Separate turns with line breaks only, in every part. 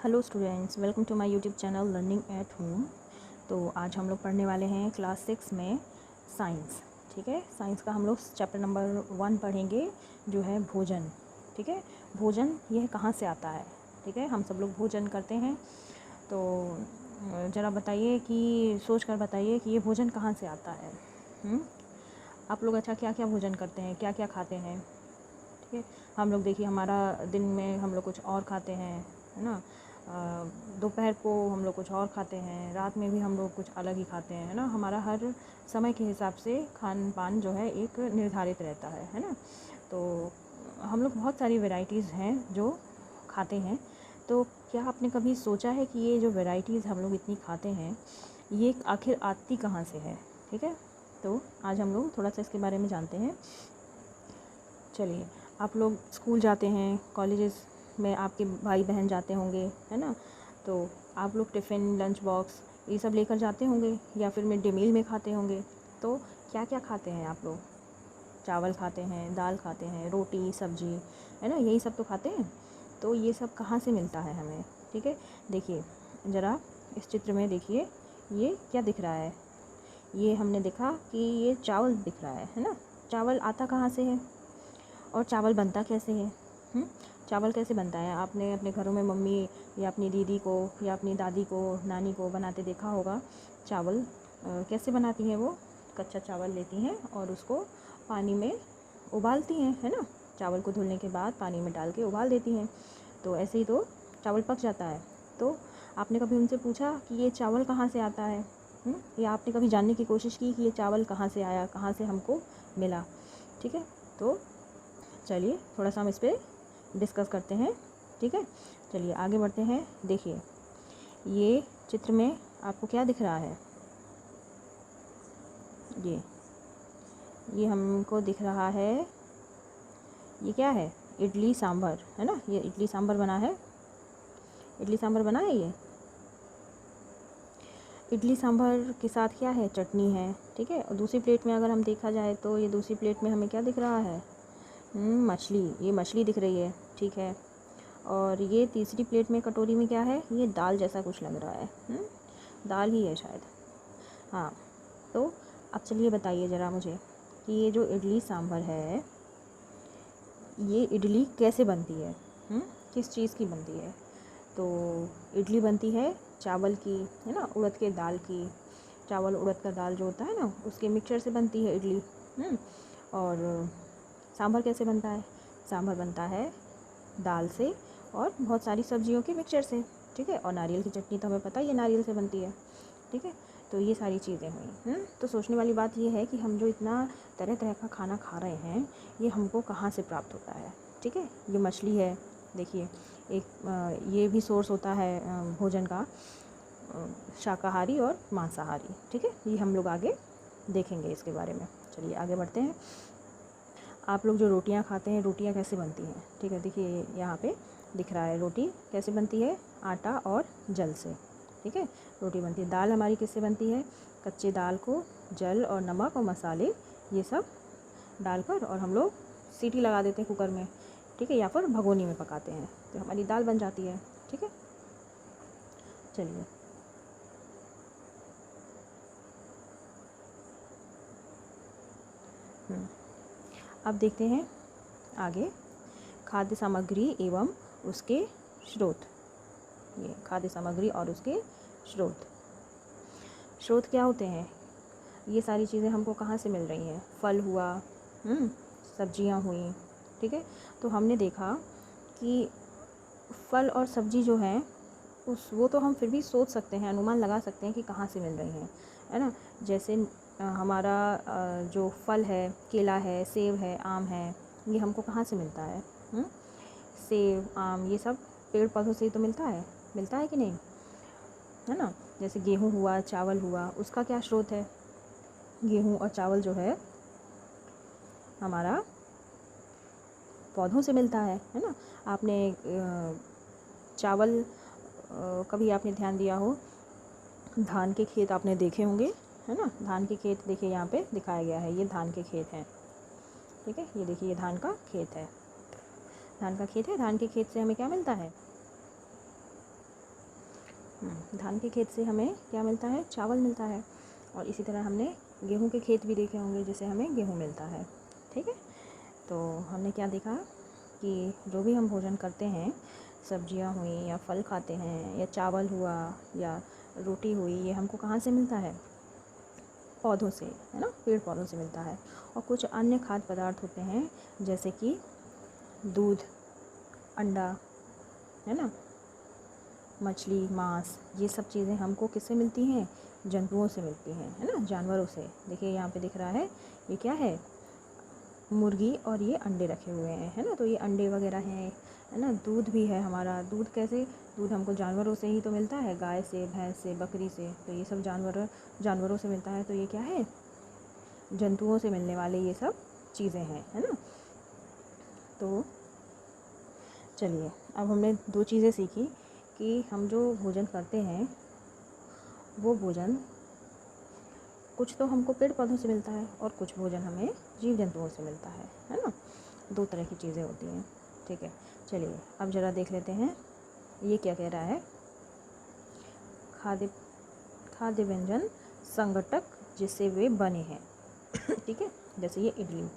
Hello students, welcome to my YouTube channel learning at home. तो आज हम लोग पढ़ने वाले हैं क्लास 6 में साइंस। ठीक है, साइंस का हम लोग चैप्टर नंबर 1 पढ़ेंगे जो है भोजन। ठीक है, भोजन यह कहाँ से आता है। ठीक है, हम सब लोग भोजन करते हैं, तो ज़रा बताइए कि सोच कर बताइए कि ये भोजन कहाँ से आता है। आप लोग अच्छा क्या क्या भोजन करते हैं, क्या क्या खाते हैं। ठीक है, हम लोग देखिए हमारा दिन में हम लोग कुछ और खाते हैं, है ना। दोपहर को हम लोग कुछ और खाते हैं, रात में भी हम लोग कुछ अलग ही खाते हैं, है ना। हमारा हर समय के हिसाब से खान पान जो है एक निर्धारित रहता है ना। तो हम लोग बहुत सारी वैरायटीज़ हैं जो खाते हैं। तो क्या आपने कभी सोचा है कि ये जो वैरायटीज़ हम लोग इतनी खाते हैं ये आखिर आती कहाँ से है। ठीक है, तो आज हम लोग थोड़ा सा इसके बारे में जानते हैं। चलिए, आप लोग स्कूल जाते हैं, कॉलेजेस में आपके भाई बहन जाते होंगे, है ना। तो आप लोग टिफ़िन, लंच बॉक्स ये सब लेकर जाते होंगे या फिर मिड डे मील में खाते होंगे। तो क्या क्या खाते हैं आप लोग। चावल खाते हैं, दाल खाते हैं, रोटी सब्जी, है ना, यही सब तो खाते हैं। तो ये सब कहाँ से मिलता है हमें। ठीक है, देखिए ज़रा इस चित्र में देखिए, ये क्या दिख रहा है। ये हमने देखा कि ये चावल दिख रहा है ना। चावल आता कहाँ से है और चावल बनता कैसे है। चावल कैसे बनता है, आपने अपने घरों में मम्मी या अपनी दीदी को या अपनी दादी को, नानी को बनाते देखा होगा। चावल कैसे बनाती हैं वो, कच्चा चावल लेती हैं और उसको पानी में उबालती हैं, है ना। चावल को धुलने के बाद पानी में डाल के उबाल देती हैं, तो ऐसे ही तो चावल पक जाता है। तो आपने कभी उनसे पूछा कि ये चावल कहाँ से आता है। या आपने कभी जानने की कोशिश की कि ये चावल कहाँ से आया, कहाँ से हमको मिला। ठीक है, तो चलिए थोड़ा सा हम इस पर डिस्कस करते हैं। ठीक है, चलिए आगे बढ़ते हैं। देखिए ये चित्र में आपको क्या दिख रहा है। ये हमको दिख रहा है, ये क्या है, इडली सांभर, है ना। ये इडली सांभर बना है, इडली सांभर बना है। ये इडली सांभर के साथ क्या है, चटनी है। ठीक है, और दूसरी प्लेट में अगर हम देखा जाए तो ये दूसरी प्लेट में हमें क्या दिख रहा है, मछली। ये मछली दिख रही है, ठीक है। और ये तीसरी प्लेट में कटोरी में क्या है, ये दाल जैसा कुछ लग रहा है। दाल ही है शायद। हाँ, तो अब चलिए बताइए ज़रा मुझे कि ये जो इडली सांभर है ये इडली कैसे बनती है। किस चीज़ की बनती है। तो इडली बनती है चावल की, है ना, उड़द के दाल की। चावल उड़द का दाल जो होता है ना उसके मिक्सचर से बनती है इडली। और सांभर कैसे बनता है, सांभर बनता है दाल से और बहुत सारी सब्जियों के मिक्सचर से। ठीक है, और नारियल की चटनी तो हमें पता ही है नारियल से बनती है। ठीक है, तो ये सारी चीज़ें हुई। तो सोचने वाली बात ये है कि हम जो इतना तरह तरह का खाना खा रहे हैं ये हमको कहाँ से प्राप्त होता है। ठीक है, ये मछली है, देखिए एक ये भी सोर्स होता है भोजन का, शाकाहारी और मांसाहारी। ठीक है, ये हम लोग आगे देखेंगे इसके बारे में। चलिए आगे बढ़ते हैं। आप लोग जो रोटियां खाते हैं, रोटियां कैसे बनती हैं। ठीक है, देखिए यहाँ पे दिख रहा है रोटी कैसे बनती है, आटा और जल से। ठीक है, रोटी बनती है। दाल हमारी किससे बनती है, कच्चे दाल को जल और नमक और मसाले ये सब डालकर और हम लोग सीटी लगा देते हैं कुकर में। ठीक है, या फिर भगोनी में पकाते हैं तो हमारी दाल बन जाती है। ठीक है, चलिए अब देखते हैं आगे, खाद्य सामग्री एवं उसके स्रोत। ये खाद्य सामग्री और उसके स्रोत, स्रोत क्या होते हैं। ये सारी चीज़ें हमको कहाँ से मिल रही हैं, फल हुआ, सब्जियां हुई। ठीक है, तो हमने देखा कि फल और सब्जी जो हैं वो तो हम फिर भी सोच सकते हैं, अनुमान लगा सकते हैं कि कहाँ से मिल रही हैं, है ना। जैसे हमारा जो फल है, केला है, सेब है, आम है, ये हमको कहाँ से मिलता है। सेब, आम ये सब पेड़ पौधों से ही तो मिलता है कि नहीं, है ना। जैसे गेहूँ हुआ, चावल हुआ, उसका क्या स्रोत है, गेहूँ और चावल जो है हमारा पौधों से मिलता है ना। आपने चावल कभी आपने ध्यान दिया हो, धान के खेत आपने देखे होंगे, है ना। धान के खेत देखिए यहाँ पे दिखाया गया है, ये धान के खेत हैं। ठीक है, ये देखिए ये धान का खेत है, धान का खेत है। धान के खेत से हमें क्या मिलता है, धान के खेत से हमें क्या मिलता है, चावल मिलता है। और इसी तरह हमने गेहूं के खेत भी देखे होंगे जिससे हमें गेहूं मिलता है। ठीक है, तो हमने क्या देखा कि जो भी हम भोजन करते हैं, सब्जियां हुई या फल खाते हैं या चावल हुआ या रोटी हुई, ये हमको कहाँ से मिलता है, पौधों से, है ना, पेड़ पौधों से मिलता है। और कुछ अन्य खाद्य पदार्थ होते हैं जैसे कि दूध, अंडा, है ना, मछली, मांस, ये सब चीज़ें हमको किससे मिलती हैं, जंतुओं से मिलती हैं, है ना, जानवरों से। देखिए यहाँ पे दिख रहा है, ये क्या है, मुर्गी, और ये अंडे रखे हुए हैं, है ना। तो ये अंडे वगैरह हैं, है ना। दूध भी है हमारा, दूध कैसे, दूध हमको जानवरों से ही तो मिलता है, गाय से, भैंस से, बकरी से। तो ये सब जानवरों से मिलता है। तो ये क्या है, जंतुओं से मिलने वाले ये सब चीज़ें हैं, है ना। तो चलिए, अब हमने 2 चीज़ें सीखी कि हम जो भोजन करते हैं वो भोजन कुछ तो हमको पेड़ पौधों से मिलता है और कुछ भोजन हमें जीव जंतुओं से मिलता है ना। 2 तरह की चीज़ें होती हैं। ठीक है, चलिए अब ज़रा देख लेते हैं ये क्या कह रहा है। खाद्य व्यंजन संघटक जिससे वे बने हैं। ठीक है, जैसे ये इडली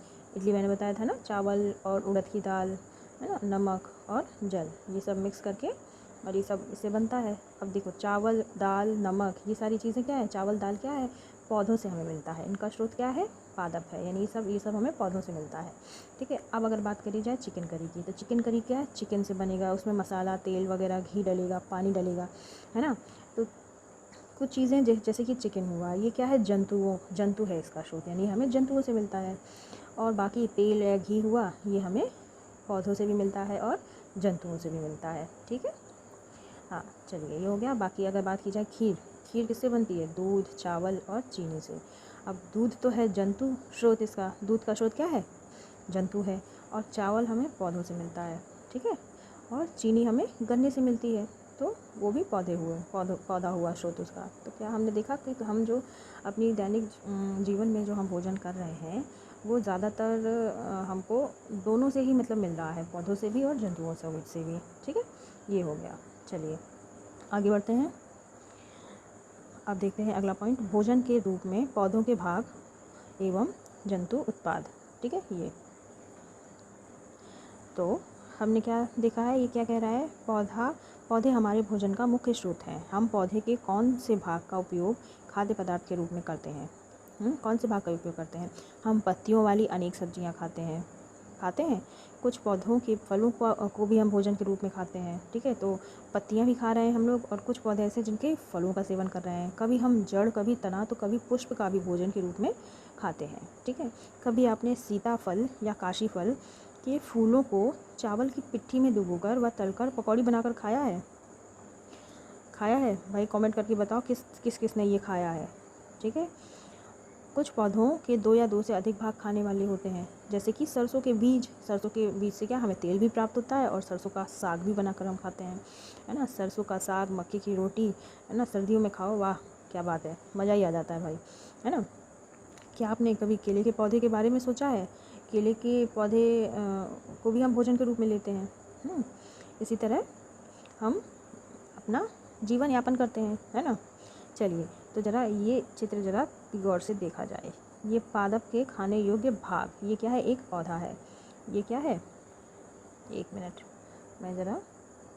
मैंने बताया था ना, चावल और उड़द की दाल, है ना, नमक और जल, ये सब मिक्स करके और ये सब इससे बनता है। अब देखो, चावल, दाल, नमक, ये सारी चीज़ें क्या है, चावल दाल क्या है, पौधों से हमें मिलता है। इनका स्रोत क्या है, पादप है, यानी ये सब हमें पौधों से मिलता है। ठीक है, अब अगर बात करी जाए चिकन करी की, तो चिकन करी क्या है, चिकन से बनेगा, उसमें मसाला, तेल वगैरह, घी डलेगा, पानी डलेगा, है ना। तो कुछ चीज़ें जैसे कि चिकन हुआ, ये क्या है, जंतु है इसका स्रोत, यानी हमें जंतुओं से मिलता है। और बाकी तेल या घी हुआ, ये हमें पौधों से भी मिलता है और जंतुओं से भी मिलता है। ठीक है, हाँ चलिए, ये हो गया। बाकी अगर बात की जाए खीर किससे बनती है, दूध, चावल और चीनी से। अब दूध तो है जंतु स्रोत, इसका दूध का स्रोत क्या है, जंतु है। और चावल हमें पौधों से मिलता है। ठीक है, और चीनी हमें गन्ने से मिलती है, तो वो भी पौधा हुआ स्रोत उसका। तो क्या हमने देखा कि हम जो अपनी दैनिक जीवन में जो हम भोजन कर रहे हैं वो ज़्यादातर हमको दोनों से ही मतलब मिल रहा है, पौधों से भी और जंतुओं से भी। ठीक है, ये हो गया। चलिए आगे बढ़ते हैं। अब देखते हैं अगला पॉइंट, भोजन के रूप में पौधों के भाग एवं जंतु उत्पाद। ठीक है, ये तो हमने क्या देखा है, ये क्या कह रहा है, पौधे हमारे भोजन का मुख्य स्रोत हैं। हम पौधे के कौन से भाग का उपयोग खाद्य पदार्थ के रूप में करते हैं, कौन से भाग का उपयोग करते हैं, हम पत्तियों वाली अनेक सब्जियां खाते हैं। कुछ पौधों के फलों को भी हम भोजन के रूप में खाते हैं। ठीक है, तो पत्तियां भी खा रहे हैं हम लोग, और कुछ पौधे ऐसे जिनके फलों का सेवन कर रहे हैं। कभी हम जड़, कभी तना, तो कभी पुष्प का भी भोजन के रूप में खाते हैं। ठीक है, कभी आपने सीताफल या काशी फल के फूलों को चावल की पिट्ठी में डुबोकर व तलकर पकौड़ी बनाकर खाया है भाई, कमेंट करके बताओ किस ने ये खाया है। ठीक है, कुछ पौधों के 2 या 2 से अधिक भाग खाने वाले होते हैं, जैसे कि सरसों के बीज से क्या हमें तेल भी प्राप्त होता है, और सरसों का साग भी बनाकर हम खाते हैं, है ना। सरसों का साग, मक्के की रोटी, है ना, सर्दियों में खाओ, वाह क्या बात है, मज़ा ही आ जाता है भाई, है ना। क्या आपने कभी केले के पौधे के बारे में सोचा है, केले के पौधे को भी हम भोजन के रूप में लेते हैं। इसी तरह हम अपना जीवन यापन करते हैं, है ना। चलिए, तो ज़रा ये चित्र ज़रा गौर से देखा जाए। ये पादप के खाने योग्य भाग, ये क्या है, एक पौधा है। ये क्या है, 1 मिनट मैं ज़रा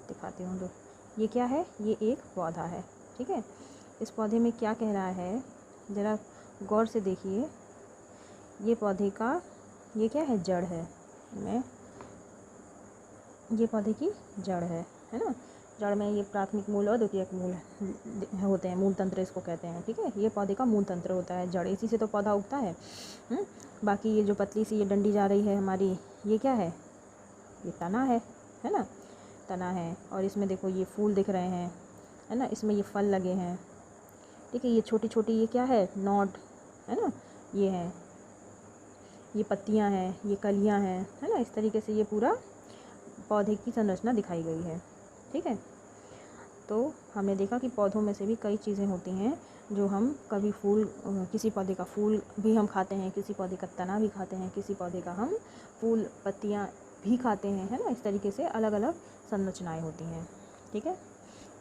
दिखाती हूँ। ये क्या है, ये एक पौधा है। ठीक है, इस पौधे में क्या कह रहा है, ज़रा गौर से देखिए। ये पौधे का ये क्या है, जड़ है। ये पौधे की जड़ है ना। जड़ में ये प्राथमिक मूल और द्वितीयक मूल होते हैं, मूल तंत्र इसको कहते हैं। ठीक है, ये पौधे का मूल तंत्र होता है, जड़, इसी से तो पौधा उगता है। बाकी ये जो पतली सी ये डंडी जा रही है हमारी, ये क्या है, ये तना है ना, तना है। और इसमें देखो ये फूल दिख रहे हैं, है ना, इसमें ये फल लगे हैं। ठीक है, ये छोटी छोटी ये क्या है, नोट, है ना, ये है, ये पत्तियां हैं, ये कलियां हैं, है ना। इस तरीके से ये पूरा पौधे की संरचना दिखाई गई है। ठीक है, तो हमने देखा कि पौधों में से भी कई चीज़ें होती हैं जो हम कभी किसी पौधे का फूल भी हम खाते हैं, किसी पौधे का तना भी खाते हैं, किसी पौधे का हम फूल पत्तियां भी खाते हैं, है ना। इस तरीके से अलग अलग संरचनाएं होती हैं। ठीक है,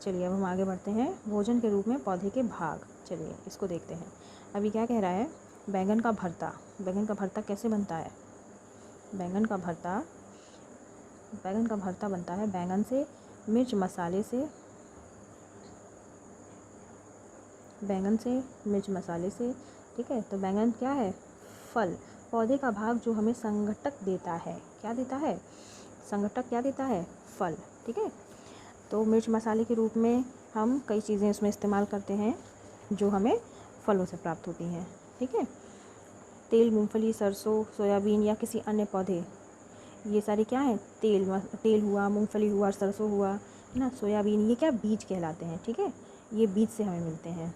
चलिए अब हम आगे बढ़ते हैं। भोजन के रूप में पौधे के भाग, चलिए इसको देखते हैं। अभी क्या कह रहा है, बैंगन का भरता। बैंगन का भरता कैसे बनता है? बैंगन का भरता बनता है बैंगन से, मिर्च मसाले से, बैंगन से मिर्च मसाले से। ठीक है, तो बैंगन क्या है? फल। पौधे का भाग जो हमें संघटक देता है, क्या देता है? संघटक क्या देता है? फल। ठीक है, तो मिर्च मसाले के रूप में हम कई चीज़ें उसमें इस्तेमाल करते हैं जो हमें फलों से प्राप्त होती हैं। ठीक है, तेल, मूंगफली, सरसों, सोयाबीन या किसी अन्य पौधे, ये सारे क्या हैं? तेल हुआ, मूंगफली हुआ, सरसों हुआ, है ना, सोयाबीन, ये क्या? बीज कहलाते हैं। ठीक है, ये बीज से हमें मिलते हैं।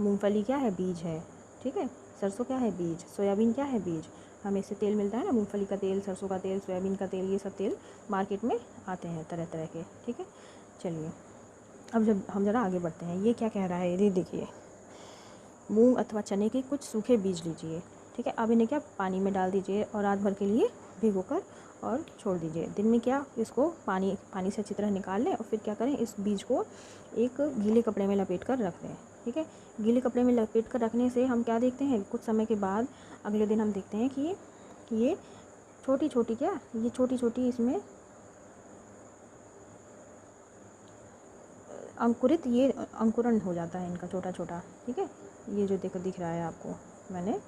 मूंगफली क्या है? बीज है। ठीक है, सरसों क्या है? बीज। सोयाबीन क्या है? बीज। हमें इससे तेल मिलता है ना, मूंगफली का तेल, सरसों का तेल, सोयाबीन का तेल, ये सब तेल मार्केट में आते हैं तरह तरह के। ठीक है, चलिए अब जब हम ज़रा आगे बढ़ते हैं, ये क्या कह रहा है, ये देखिए, मूंग अथवा चने के कुछ सूखे बीज लीजिए। ठीक है, अब इन्हें क्या? पानी में डाल दीजिए और रात भर के लिए भिगोकर और छोड़ दीजिए। दिन में क्या? इसको पानी से अच्छी तरह निकाल लें और फिर क्या करें, इस बीज को एक गीले कपड़े में लपेट कर रख दें। ठीक है, गीले कपड़े में लपेट कर रखने से हम क्या देखते हैं, कुछ समय के बाद अगले दिन हम देखते हैं कि ये छोटी छोटी इसमें ये अंकुरण हो जाता है इनका, छोटा छोटा। ठीक है, ये जो दिख रहा है आपको, मैंने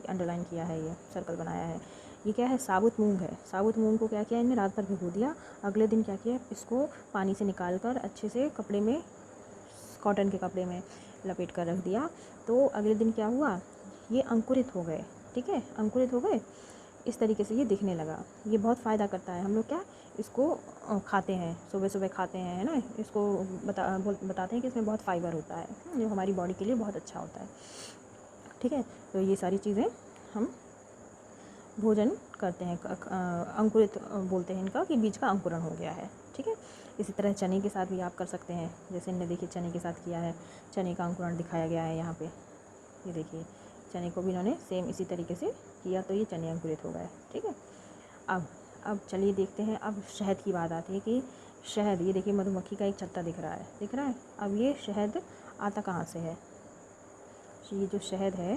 अंडरलाइन किया है, ये सर्कल बनाया है, ये क्या है? साबुत मूंग है। साबुत मूंग को क्या किया इन्हें? रात भर भिगो दिया। अगले दिन क्या किया? इसको पानी से निकाल कर अच्छे से कपड़े में, कॉटन के कपड़े में लपेट कर रख दिया। तो अगले दिन क्या हुआ? ये अंकुरित हो गए। ठीक है, अंकुरित हो गए, इस तरीके से ये दिखने लगा। ये बहुत फ़ायदा करता है। हम लोग क्या इसको खाते हैं, सुबह सुबह खाते हैं, है ना। इसको बताते हैं कि इसमें बहुत फाइबर होता है जो हमारी बॉडी के लिए बहुत अच्छा होता है। ठीक है, तो ये सारी चीज़ें हम भोजन करते हैं। अंकुरित बोलते हैं इनका, कि बीज का अंकुरण हो गया है। ठीक है, इसी तरह चने के साथ भी आप कर सकते हैं। जैसे इनने देखिए चने के साथ किया है, चने का अंकुरण दिखाया गया है यहाँ पे। ये देखिए, चने को भी इन्होंने सेम इसी तरीके से किया, तो ये चने अंकुरित हो गए। ठीक है, अब चलिए देखते हैं। अब शहद की बात आती है कि शहद, ये देखिए मधुमक्खी का एक छत्ता दिख रहा है। अब ये शहद आता कहाँ से है? ये जो शहद है,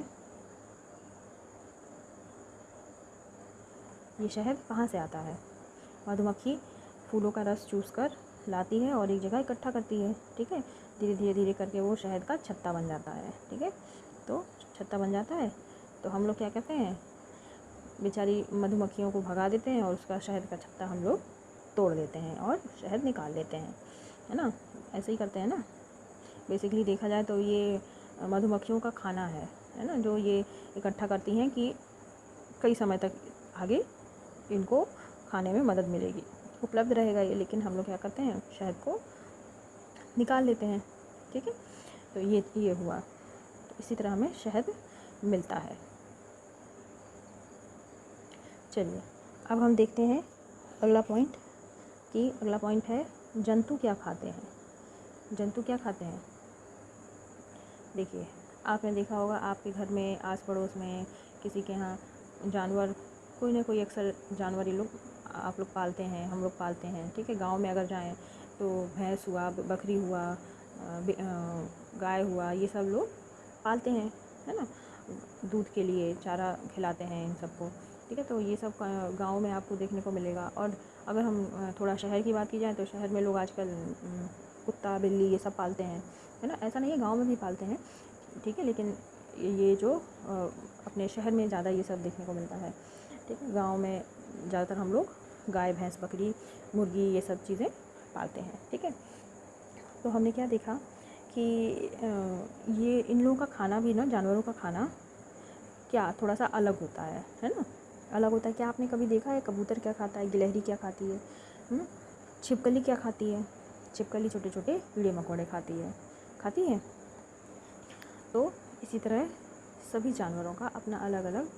ये शहद कहाँ से आता है? मधुमक्खी फूलों का रस चूस कर लाती है और एक जगह इकट्ठा करती है। ठीक है, धीरे करके वो शहद का छत्ता बन जाता है। ठीक है, तो छत्ता बन जाता है, तो हम लोग क्या कहते हैं, बेचारी मधुमक्खियों को भगा देते हैं और उसका शहद का छत्ता हम लोग तोड़ देते हैं और शहद निकाल लेते हैं, है ना। ऐसे ही करते हैं ना। बेसिकली देखा जाए तो ये मधुमक्खियों का खाना है ना, जो ये इकट्ठा करती हैं कि कई समय तक आगे इनको खाने में मदद मिलेगी, उपलब्ध रहेगा ये। लेकिन हम लोग क्या करते हैं, शहद को निकाल लेते हैं। ठीक है, तो ये हुआ। तो इसी तरह हमें शहद मिलता है। चलिए अब हम देखते हैं अगला पॉइंट, कि अगला पॉइंट है जंतु क्या खाते हैं। जंतु क्या खाते हैं? देखिए, आपने देखा होगा आपके घर में, आस पड़ोस में, किसी के यहाँ जानवर, कोई ना कोई अक्सर जानवर ये लोग आप लोग पालते हैं, हम लोग पालते हैं। ठीक है, गांव में अगर जाएं तो भैंस हुआ, बकरी हुआ, गाय हुआ, ये सब लोग पालते हैं, है ना। दूध के लिए चारा खिलाते हैं इन सबको। ठीक है, तो ये सब गांव में आपको देखने को मिलेगा। और अगर हम थोड़ा शहर की बात की जाए तो शहर में लोग आजकल कुत्ता, बिल्ली, ये सब पालते हैं, है ना। ऐसा नहीं है, गांव में भी पालते हैं। ठीक है, लेकिन ये जो अपने शहर में ज़्यादा ये सब देखने को मिलता है। ठीक है, गांव में ज़्यादातर हम लोग गाय, भैंस, बकरी, मुर्गी, ये सब चीज़ें पालते हैं। ठीक है, तो हमने क्या देखा कि ये इन लोगों का खाना भी ना, जानवरों का खाना क्या थोड़ा सा अलग होता है ना। अलग होता है। क्या आपने कभी देखा है कबूतर क्या खाता है, गिलहरी क्या खाती है, छिपकली क्या खाती है? छिपकली छोटे छोटे कीड़े मकोड़े खाती है। तो इसी तरह सभी जानवरों का अपना अलग अलग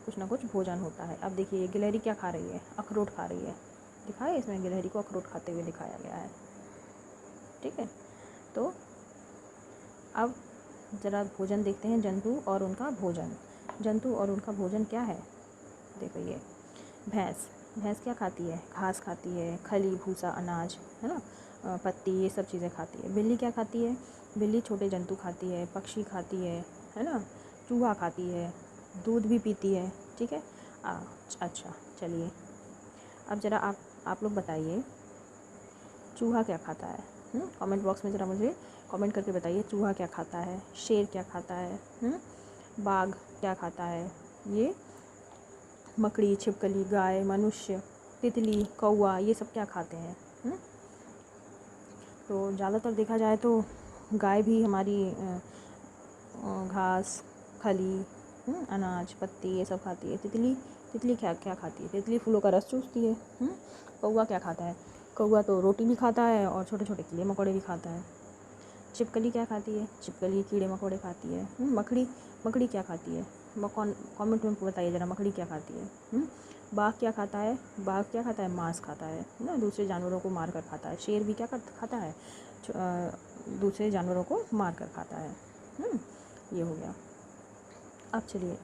कुछ ना कुछ भोजन होता है। अब देखिए, गिलहरी क्या खा रही है? अखरोट खा रही है। दिखाया इसमें गिलहरी को अखरोट खाते हुए दिखाया गया है। ठीक है, तो अब ज़रा भोजन देखते हैं, जंतु और उनका भोजन। जंतु और उनका भोजन क्या है? देखो, ये भैंस क्या खाती है? घास खाती है, खली, भूसा, अनाज, है ना। पत्ती, ये सब चीज़ें खाती है। बिल्ली क्या खाती है? बिल्ली छोटे जंतु खाती है, पक्षी खाती है ना, चूहा खाती है, दूध भी पीती है, ठीक है। अच्छा चलिए, अब ज़रा आप लोग बताइए चूहा क्या खाता है? कमेंट बॉक्स में ज़रा मुझे कमेंट करके बताइए चूहा क्या खाता है, शेर क्या खाता है, बाघ क्या खाता है, ये मकड़ी, छिपकली, गाय, मनुष्य, तितली, कौवा, ये सब क्या खाते हैं? तो ज़्यादातर देखा जाए तो गाय भी हमारी घास, खली, अनाज, पत्ती, ये सब खाती है। तितली क्या क्या खाती है? तितली फूलों का रस चूसती है। कौवा क्या खाता है? कौवा तो रोटी भी खाता है और छोटे छोटे कीड़े मकोड़े भी खाता है। छिपकली क्या खाती है? छिपकली कीड़े मकोड़े खाती है। मकड़ी क्या खाती है? कमेंट में बताइए ज़रा, मकड़ी क्या खाती है? बाघ क्या खाता है? बाघ क्या खाता है? मांस खाता है ना, दूसरे जानवरों को मार कर खाता है। शेर भी क्या खाता है? दूसरे जानवरों को मार कर खाता है। ये हो गया। अब चलिए,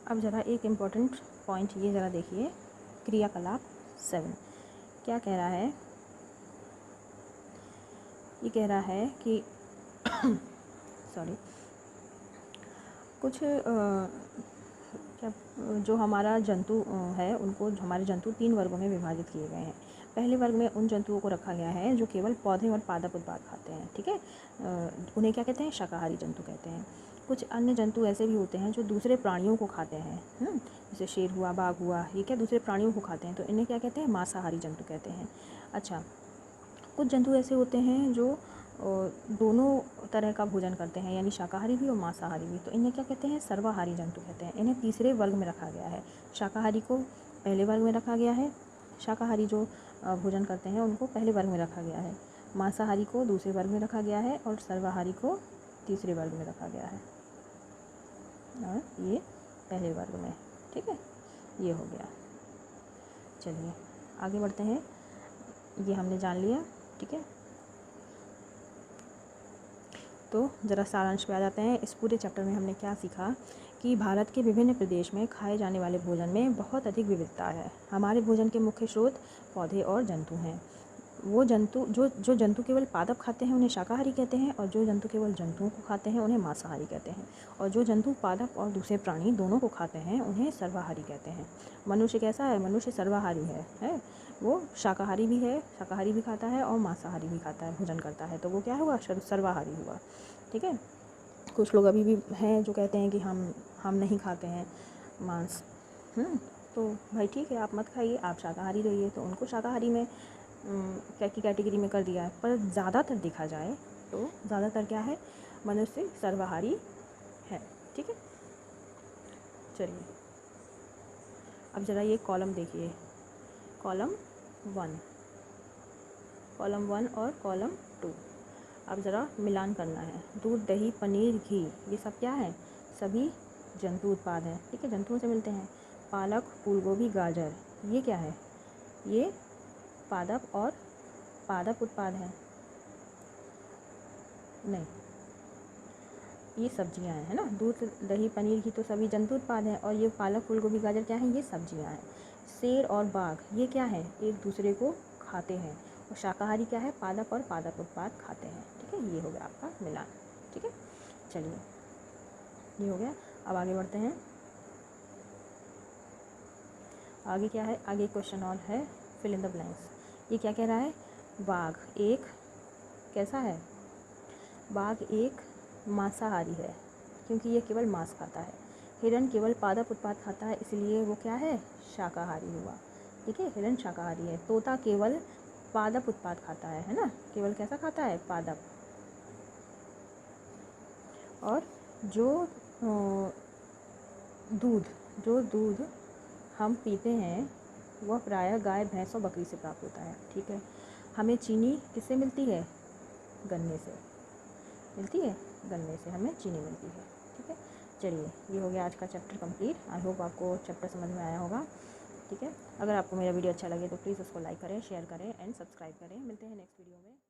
अब ज़रा एक इम्पॉर्टेंट पॉइंट ये ज़रा देखिए, क्रियाकलाप 7 क्या कह रहा है? ये कह रहा है कि सॉरी, कुछ क्या जो हमारा जंतु है उनको, हमारे जंतु 3 वर्गों में विभाजित किए गए हैं। पहले वर्ग में उन जंतुओं को रखा गया है जो केवल पौधे और पादप उत्पाद खाते हैं, ठीक है। उन्हें क्या कहते हैं? शाकाहारी जंतु कहते हैं। कुछ अन्य जंतु ऐसे भी होते हैं जो दूसरे प्राणियों को खाते हैं, जैसे शेर हुआ, बाघ हुआ, ये क्या दूसरे प्राणियों को खाते हैं, तो इन्हें क्या कहते हैं? मांसाहारी जंतु कहते हैं। अच्छा, कुछ जंतु ऐसे होते हैं जो दोनों तरह का भोजन करते हैं, यानी शाकाहारी भी और मांसाहारी भी, तो इन्हें क्या कहते हैं? सर्वाहारी जंतु कहते हैं। इन्हें तीसरे वर्ग में रखा गया है। शाकाहारी को पहले वर्ग में रखा गया है, शाकाहारी जो भोजन करते हैं उनको पहले वर्ग में रखा गया है, मांसाहारी को दूसरे वर्ग में रखा गया है और सर्वाहारी को तीसरे वर्ग में रखा गया है, और ये पहले वर्ग में, ठीक है। ये हो गया। चलिए आगे बढ़ते हैं, ये हमने जान लिया, ठीक है। तो ज़रा सारांश पे आ जाते हैं। इस पूरे चैप्टर में हमने क्या सीखा कि भारत के विभिन्न प्रदेश में खाए जाने वाले भोजन में बहुत अधिक विविधता है। हमारे भोजन के मुख्य स्रोत पौधे और जंतु हैं। वो जंतु जो जंतु केवल पादप खाते हैं उन्हें शाकाहारी कहते हैं, और जो जंतु केवल जंतुओं को खाते हैं उन्हें मांसाहारी कहते हैं, और जो जंतु पादप और दूसरे प्राणी दोनों को खाते हैं उन्हें सर्वाहारी कहते हैं। मनुष्य कैसा है? मनुष्य सर्वाहारी है। वो शाकाहारी भी है, शाकाहारी भी खाता है और मांसाहारी भी खाता है, भोजन करता है, तो वो क्या हुआ? सर्वाहारी हुआ, ठीक है। कुछ लोग अभी भी हैं जो कहते हैं कि हम नहीं खाते हैं मांस, तो भाई ठीक है, आप मत खाइए, आप शाकाहारी रहिए, तो उनको शाकाहारी में क्या की कैटेगरी में कर दिया है। पर ज़्यादातर देखा जाए तो ज़्यादातर क्या है? मनुष्य सर्वाहारी है, ठीक है। चलिए अब ज़रा ये कॉलम देखिए, कॉलम 1 और कॉलम 2। अब ज़रा मिलान करना है। दूध, दही, पनीर, घी, ये सब क्या है? सभी जंतु उत्पाद हैं, ठीक है, जंतुओं से मिलते हैं। पालक, फूलगोभी, गाजर, ये क्या है? ये पादप उत्पाद हैं, नहीं, ये सब्जियां हैं, है ना। दूध, दही, पनीर, घी तो सभी जंतु उत्पाद हैं, और ये पालक, फूलगोभी, गाजर क्या हैं? ये सब्जियां हैं। शेर और बाघ ये क्या है? एक दूसरे को खाते हैं, और शाकाहारी क्या है? पादप और पादप उत्पाद खाते हैं, ठीक है। ये हो गया आपका मिलान, ठीक है। चलिए ये हो गया। अब आगे बढ़ते हैं। आगे क्या है? आगे क्वेश्चन और है, फिल इन द ब्लैंक्स। ये क्या कह रहा है? बाघ एक कैसा है? बाघ एक मांसाहारी है, क्योंकि ये केवल मांस खाता है। हिरण केवल पादप उत्पाद खाता है, इसलिए वो क्या है? शाकाहारी हुआ, ठीक है, हिरण शाकाहारी है। तोता केवल पादप उत्पाद खाता है ना, केवल कैसा खाता है? पादप। और जो दूध हम पीते हैं वह प्रायः गाय, भैंस और बकरी से प्राप्त होता है, ठीक है। हमें चीनी किससे मिलती है? गन्ने से मिलती है, गन्ने से हमें चीनी मिलती है, ठीक है। चलिए ये हो गया आज का चैप्टर कंप्लीट। आई होप आपको चैप्टर समझ में आया होगा, ठीक है। अगर आपको मेरा वीडियो अच्छा लगे तो प्लीज़ उसको लाइक करें, शेयर करें एंड सब्सक्राइब करें। मिलते हैं नेक्स्ट वीडियो में।